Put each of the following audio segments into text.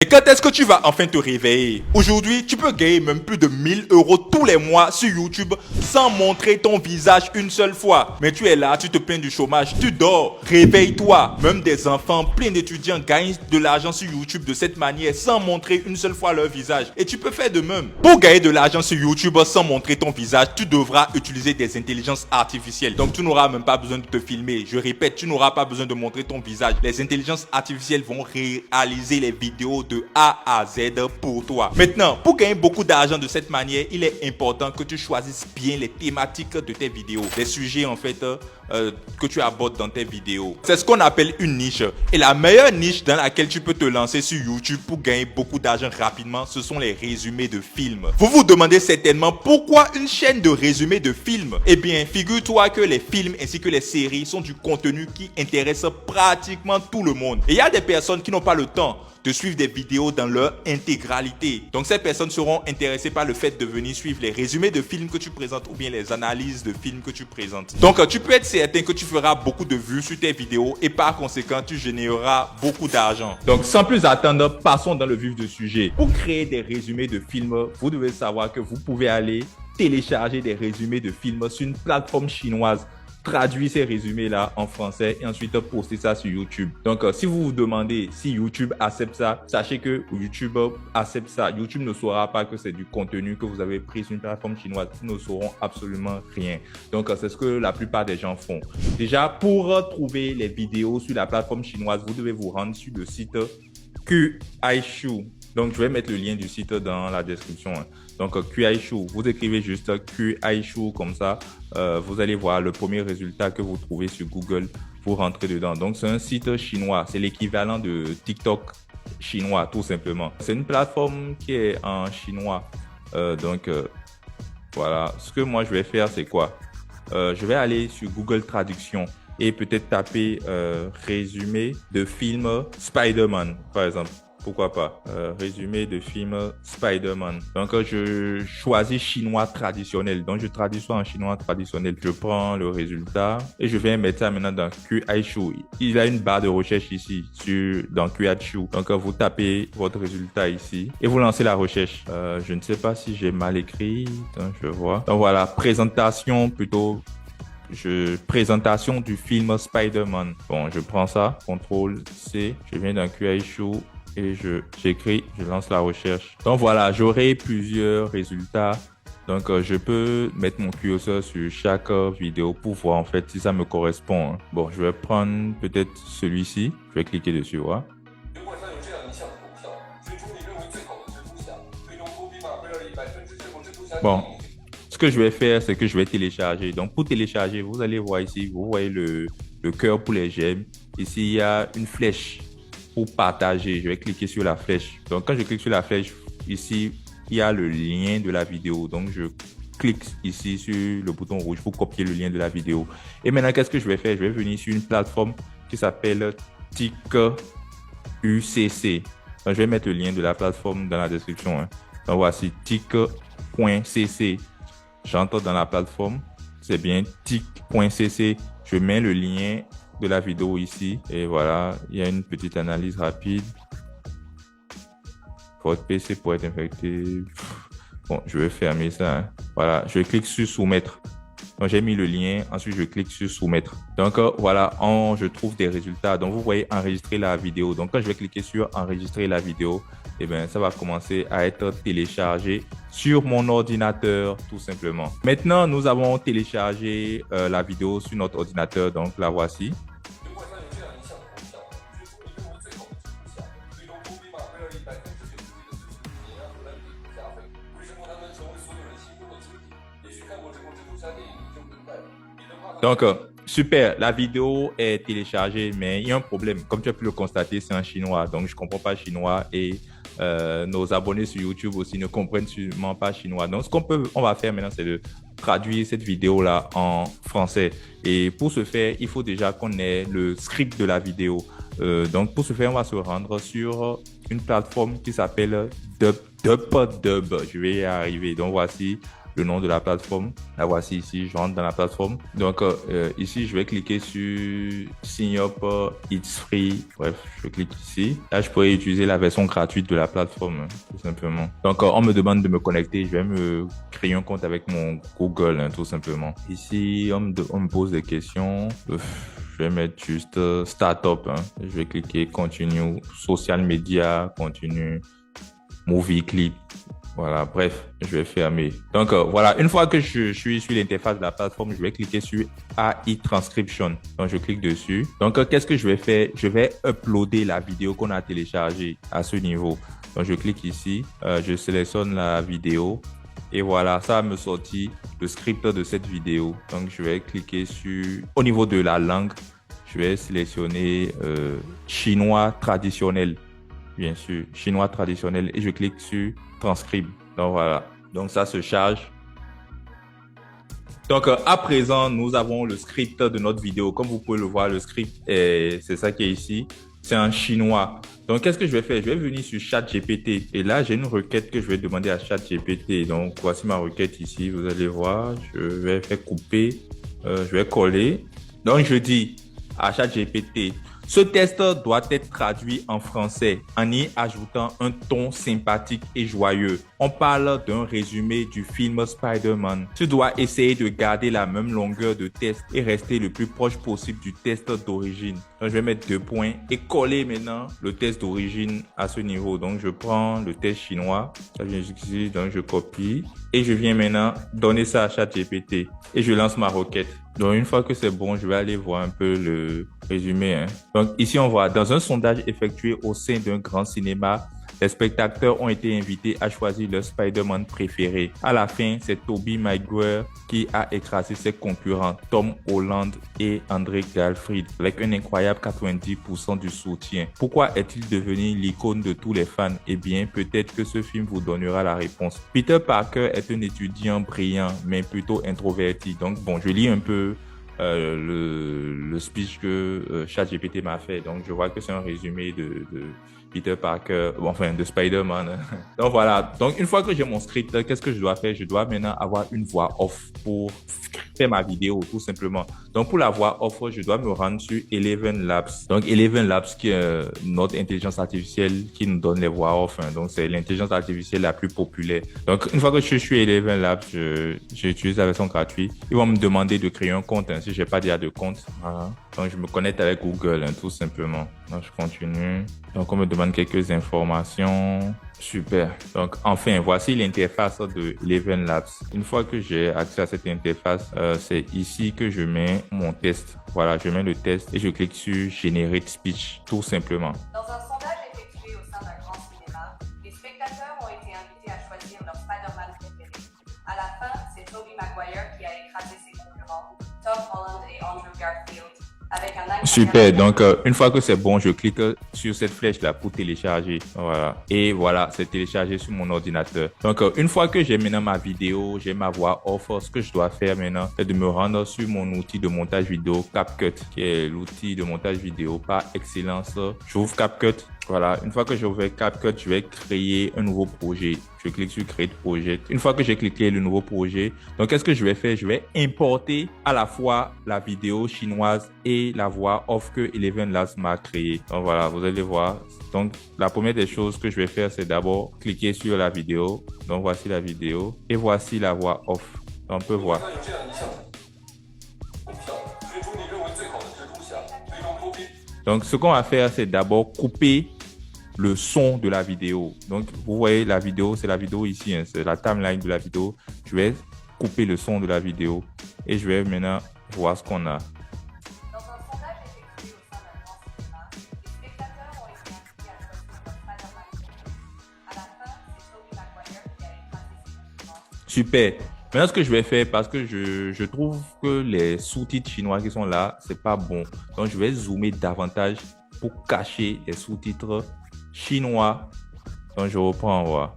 Et quand est-ce que tu vas enfin te réveiller? Aujourd'hui, tu peux gagner même plus de 1000 euros tous les mois sur YouTube sans montrer ton visage une seule fois. Mais tu es là, tu te plains du chômage, tu dors. Réveille-toi. Même des enfants, plein d'étudiants gagnent de l'argent sur YouTube de cette manière sans montrer une seule fois leur visage. Et tu peux faire de même. Pour gagner de l'argent sur YouTube sans montrer ton visage, tu devras utiliser des intelligences artificielles. Donc tu n'auras même pas besoin de te filmer. Je répète, tu n'auras pas besoin de montrer ton visage. Les intelligences artificielles vont réaliser les vidéos de A à Z pour toi. Maintenant, pour gagner beaucoup d'argent de cette manière, il est important que tu choisisses bien les thématiques de tes vidéos. Les sujets en fait que tu abordes dans tes vidéos. C'est ce qu'on appelle une niche. Et la meilleure niche dans laquelle tu peux te lancer sur YouTube pour gagner beaucoup d'argent rapidement, ce sont les résumés de films. Vous vous demandez certainement pourquoi une chaîne de résumés de films? Eh bien, figure-toi que les films ainsi que les séries sont du contenu qui intéresse pratiquement tout le monde. Et il y a des personnes qui n'ont pas le temps de suivre des vidéos dans leur intégralité. Donc ces personnes seront intéressées par le fait de venir suivre les résumés de films que tu présentes ou bien les analyses de films que tu présentes. Donc tu peux être certain que tu feras beaucoup de vues sur tes vidéos et par conséquent tu généreras beaucoup d'argent. Donc sans plus attendre, passons dans le vif du sujet. Pour créer des résumés de films, vous devez savoir que vous pouvez aller télécharger des résumés de films sur une plateforme chinoise, traduire ces résumés-là en français et ensuite poster ça sur YouTube. Donc, si vous vous demandez si YouTube accepte ça, sachez que YouTube accepte ça. YouTube ne saura pas que c'est du contenu que vous avez pris sur une plateforme chinoise. Ils ne sauront absolument rien. Donc, c'est ce que la plupart des gens font. Déjà, pour trouver les vidéos sur la plateforme chinoise, vous devez vous rendre sur le site Kuaishou. Donc, je vais mettre le lien du site dans la description. Donc, Kuaishou, vous écrivez juste Kuaishou comme ça. Vous allez voir le premier résultat que vous trouvez sur Google. Vous rentrez dedans. Donc, c'est un site chinois. C'est l'équivalent de TikTok chinois, tout simplement. C'est une plateforme qui est en chinois. Voilà. Ce que moi, je vais faire, c'est quoi? Je vais aller sur Google Traduction et peut-être taper résumé de film Spider-Man, par exemple. Pourquoi pas? Résumé de film Spider-Man. Donc, je choisis chinois traditionnel. Donc, je traduis ça en chinois traditionnel. Je prends le résultat et je viens mettre ça maintenant dans Kuaishou. Il y a une barre de recherche ici dans Kuaishou. Donc, vous tapez votre résultat ici et vous lancez la recherche. Je ne sais pas si j'ai mal écrit. Donc, je vois. Donc, voilà. Présentation du film Spider-Man. Bon, je prends ça. CTRL-C. Je viens dans Kuaishou. Et j'écris, je lance la recherche. Donc voilà, j'aurai plusieurs résultats. Donc je peux mettre mon curseur sur chaque vidéo pour voir en fait si ça me correspond. Bon, je vais prendre peut-être celui-ci. Je vais cliquer dessus, voilà. Bon, ce que je vais faire, c'est que je vais télécharger. Donc pour télécharger, vous allez voir ici, vous voyez le cœur pour les j'aime. Ici, il y a une flèche pour partager. Je vais cliquer sur la flèche. Donc, quand je clique sur la flèche, ici, il y a le lien de la vidéo. Donc, je clique ici sur le bouton rouge pour copier le lien de la vidéo. Et maintenant, qu'est-ce que je vais faire? Je vais venir sur une plateforme qui s'appelle TikUCC. Donc, je vais mettre le lien de la plateforme dans la description. Donc, voici tik.cc. J'entre dans la plateforme. C'est bien tik.cc. Je mets le lien de la vidéo ici et voilà, il y a une petite analyse rapide. Votre PC pourrait être infecté. Bon, je vais fermer ça. Voilà, je clique sur soumettre. Donc j'ai mis le lien, ensuite je clique sur soumettre. Donc voilà, je trouve des résultats. Donc vous voyez enregistrer la vidéo. Donc quand je vais cliquer sur enregistrer la vidéo, et bien ça va commencer à être téléchargé sur mon ordinateur tout simplement. Maintenant nous avons téléchargé la vidéo sur notre ordinateur, donc la voici. Donc, super, la vidéo est téléchargée, mais il y a un problème. Comme tu as pu le constater, c'est en chinois. Donc, je ne comprends pas chinois et nos abonnés sur YouTube aussi ne comprennent sûrement pas chinois. Donc, on va faire maintenant, c'est de traduire cette vidéo-là en français. Et pour ce faire, il faut déjà qu'on ait le script de la vidéo. Donc, pour ce faire, on va se rendre sur une plateforme qui s'appelle DubDub. Je vais y arriver. Donc, voici le nom de la plateforme. La voici ici, je rentre dans la plateforme. Donc ici, je vais cliquer sur Sign Up, It's Free. Bref, je clique ici. Là, je pourrais utiliser la version gratuite de la plateforme, tout simplement. Donc, on me demande de me connecter. Je vais me créer un compte avec mon Google, tout simplement. Ici, on me pose des questions. Je vais mettre juste Startup. Je vais cliquer Continue, Social Media, Continue, Movie Clip. Voilà, bref, je vais fermer. Donc, voilà, une fois que je suis sur l'interface de la plateforme, je vais cliquer sur AI Transcription. Donc, je clique dessus. Donc, qu'est-ce que je vais faire? Je vais uploader la vidéo qu'on a téléchargée à ce niveau. Donc, je clique ici, je sélectionne la vidéo. Et voilà, ça va me sortir le script de cette vidéo. Donc, je vais cliquer sur... Au niveau de la langue, je vais sélectionner chinois traditionnel. Bien sûr, chinois traditionnel. Et je clique sur Transcribe. Donc, voilà. Donc, ça se charge. Donc, à présent, nous avons le script de notre vidéo. Comme vous pouvez le voir, le script, c'est ça qui est ici. C'est en chinois. Donc, qu'est-ce que je vais faire? Je vais venir sur ChatGPT. Et là, j'ai une requête que je vais demander à ChatGPT. Donc, voici ma requête ici. Vous allez voir. Je vais faire couper. Je vais coller. Donc, je dis à ChatGPT, ce test doit être traduit en français en y ajoutant un ton sympathique et joyeux. On parle d'un résumé du film Spider-Man. Tu dois essayer de garder la même longueur de test et rester le plus proche possible du test d'origine. Donc, je vais mettre 2 points et coller maintenant le test d'origine à ce niveau. Donc, je prends le test chinois. Ça vient ici, donc je copie. Et je viens maintenant donner ça à ChatGPT. Et je lance ma requête. Donc, une fois que c'est bon, je vais aller voir un peu le résumé. Donc, ici, on voit, dans un sondage effectué au sein d'un grand cinéma, les spectateurs ont été invités à choisir leur Spider-Man préféré. À la fin, c'est Tobey Maguire qui a écrasé ses concurrents Tom Holland et Andrew Garfield avec un incroyable 90% du soutien. Pourquoi est-il devenu l'icône de tous les fans? Eh bien, peut-être que ce film vous donnera la réponse. Peter Parker est un étudiant brillant, mais plutôt introverti. Donc, bon, je lis un peu le speech que ChatGPT m'a fait. Donc, je vois que c'est un résumé de Peter Parker, enfin de Spider-Man. Donc voilà, donc une fois que j'ai mon script, qu'est-ce que je dois faire? Je dois maintenant avoir une voix off pour faire ma vidéo, tout simplement. Donc pour la voix off, je dois me rendre sur Eleven Labs. Donc Eleven Labs qui est notre intelligence artificielle qui nous donne les voix off. Donc c'est l'intelligence artificielle la plus populaire. Donc une fois que je suis sur Eleven Labs, j'utilise la version gratuite. Ils vont me demander de créer un compte si j'ai pas déjà de compte. Voilà. Donc je me connecte avec Google, tout simplement. Donc je continue. Donc on me demande quelques informations. Super. Donc enfin, voici l'interface de Eleven Labs. Une fois que j'ai accès à cette interface, c'est ici que je mets mon test. Voilà, je mets le test et je clique sur Generate Speech, tout simplement. Dans un sondage effectué au sein d'un grand cinéma, les spectateurs ont été invités à choisir leur Spider-Man préféré. À la fin, c'est Tobey Maguire qui a écrasé ses concurrents, Tom Holland et Andrew Garfield. Super, donc une fois que c'est bon, je clique sur cette flèche là pour télécharger. Voilà, et voilà, c'est téléchargé sur mon ordinateur. Donc une fois que j'ai maintenant ma vidéo, j'ai ma voix off, ce que je dois faire maintenant, c'est de me rendre sur mon outil de montage vidéo CapCut, qui est l'outil de montage vidéo par excellence. J'ouvre CapCut. Voilà, une fois que j'ai ouvert CapCut, je vais créer un nouveau projet. Je clique sur Create Project. Une fois que j'ai cliqué le nouveau projet, donc qu'est-ce que je vais faire? Je vais importer à la fois la vidéo chinoise et la voix off que Eleven Labs m'a créée. Donc voilà, vous allez voir. Donc la première des choses que je vais faire, c'est d'abord cliquer sur la vidéo. Donc voici la vidéo et voici la voix off. On peut voir. Donc, ce qu'on va faire, c'est d'abord couper le son de la vidéo. Donc, vous voyez, la vidéo, c'est la vidéo ici, c'est la timeline de la vidéo. Je vais couper le son de la vidéo et je vais maintenant voir ce qu'on a. Dans un sondage effectué au sein d'un grand cinéma, les spectateurs ont été invités à choisir leur Spider-Man préféré. À la fin, c'est Tobey Maguire qui a écrasé ses concurrents. Super. Maintenant, ce que je vais faire, parce que je trouve que les sous-titres chinois qui sont là, c'est pas bon. Donc, je vais zoomer davantage pour cacher les sous-titres chinois. Donc, je reprends, voilà.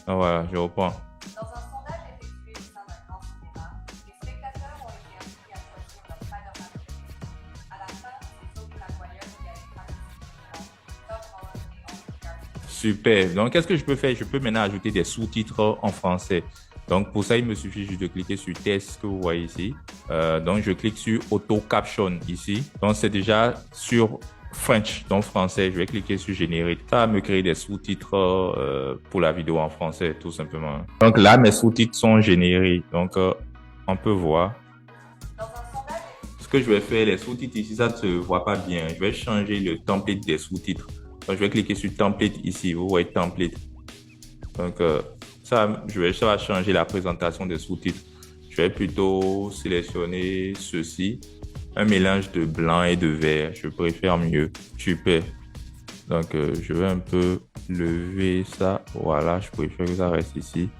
Donc, voilà, je reprends. Dans un sondage effectué au sein d'un grand cinéma, les spectateurs ont été invités à choisir leur Spider-Man préféré. À la fin, c'est Tobey Maguire qui a écrasé ses concurrents, Tom Holland et Andrew Garfield. Super. Donc, qu'est-ce que je peux faire? Je peux maintenant ajouter des sous-titres en français. Donc, pour ça, il me suffit juste de cliquer sur test que vous voyez ici. Donc, je clique sur auto caption ici. Donc, c'est déjà sur French, donc français. Je vais cliquer sur générer. Ça va me créer des sous-titres pour la vidéo en français, tout simplement. Donc là, mes sous-titres sont générés. Donc, on peut voir. Ce que je vais faire, les sous-titres ici, ça ne se voit pas bien. Je vais changer le template des sous-titres. Donc, je vais cliquer sur template ici. Vous voyez template. Donc, ça va changer la présentation des sous-titres. Je vais plutôt sélectionner ceci. Un mélange de blanc et de vert. Je préfère mieux. Super. Donc, je vais un peu lever ça. Voilà, je préfère que ça reste ici.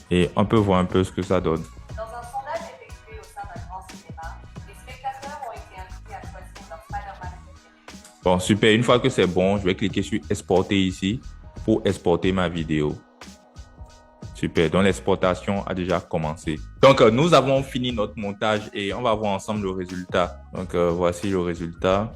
Et on peut voir un peu ce que ça donne. Dans un sondage effectué au sein d'un grand cinéma, les spectateurs ont été invités à choisir leur Spider-Man préféré. Bon, super. Une fois que c'est bon, je vais cliquer sur exporter ici pour exporter ma vidéo. Super, donc l'exportation a déjà commencé. Donc, nous avons fini notre montage et on va voir ensemble le résultat. Donc, voici le résultat.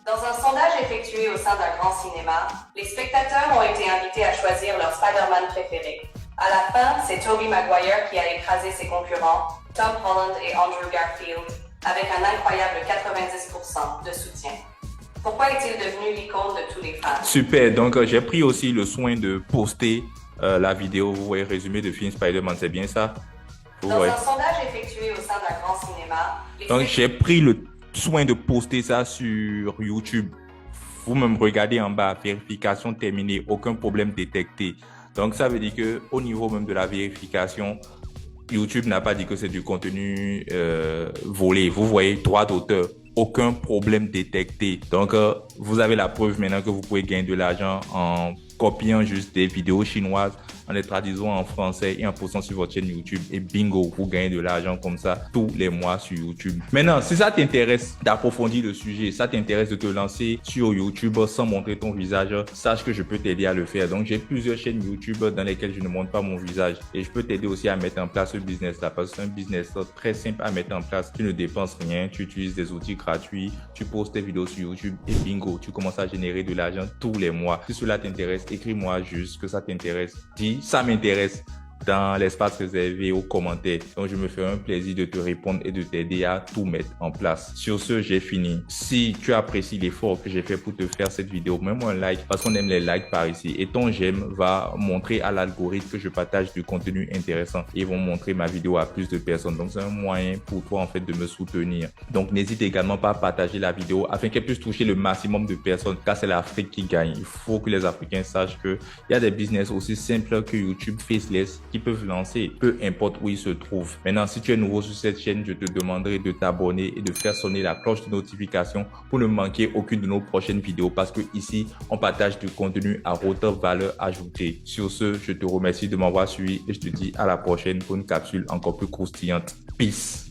Dans un sondage effectué au sein d'un grand cinéma, les spectateurs ont été invités à choisir leur Spider-Man préféré. À la fin, c'est Tobey Maguire qui a écrasé ses concurrents, Tom Holland et Andrew Garfield, avec un incroyable 90% de soutien. Pourquoi est-il devenu l'icône de tous les fans? Super, donc j'ai pris aussi le soin de poster la vidéo, vous voyez, résumé de film Spider-Man, c'est bien ça? Dans un sondage effectué au sein d'un grand cinéma, donc j'ai pris le soin de poster ça sur YouTube. Vous me regardez en bas, vérification terminée, aucun problème détecté. Donc ça veut dire que au niveau même de la vérification, YouTube n'a pas dit que c'est du contenu volé. Vous voyez, droit d'auteur, aucun problème détecté. Donc vous avez la preuve maintenant que vous pouvez gagner de l'argent en copiant juste des vidéos chinoises, en les traduisant en français et en postant sur votre chaîne YouTube. Et bingo, vous gagnez de l'argent comme ça tous les mois sur YouTube. Maintenant, si ça t'intéresse d'approfondir le sujet, ça t'intéresse de te lancer sur YouTube sans montrer ton visage, sache que je peux t'aider à le faire. Donc, j'ai plusieurs chaînes YouTube dans lesquelles je ne montre pas mon visage. Et je peux t'aider aussi à mettre en place ce business-là parce que c'est un business très simple à mettre en place. Tu ne dépenses rien, tu utilises des outils gratuits, tu postes tes vidéos sur YouTube et bingo, tu commences à générer de l'argent tous les mois. Si cela t'intéresse, écris-moi juste que ça t'intéresse. Dis, ça m'intéresse dans l'espace réservé aux commentaires. Donc, je me ferai un plaisir de te répondre et de t'aider à tout mettre en place. Sur ce, j'ai fini. Si tu apprécies l'effort que j'ai fait pour te faire cette vidéo, mets-moi un like parce qu'on aime les likes par ici. Et ton j'aime va montrer à l'algorithme que je partage du contenu intéressant et vont montrer ma vidéo à plus de personnes. Donc, c'est un moyen pour toi, en fait, de me soutenir. Donc, n'hésite également pas à partager la vidéo afin qu'elle puisse toucher le maximum de personnes car c'est l'Afrique qui gagne. Il faut que les Africains sachent qu'il y a des business aussi simples que YouTube Faceless qui peuvent lancer, peu importe où ils se trouvent. Maintenant, si tu es nouveau sur cette chaîne, je te demanderai de t'abonner et de faire sonner la cloche de notification pour ne manquer aucune de nos prochaines vidéos parce que ici, on partage du contenu à haute valeur ajoutée. Sur ce, je te remercie de m'avoir suivi et je te dis à la prochaine pour une capsule encore plus croustillante. Peace!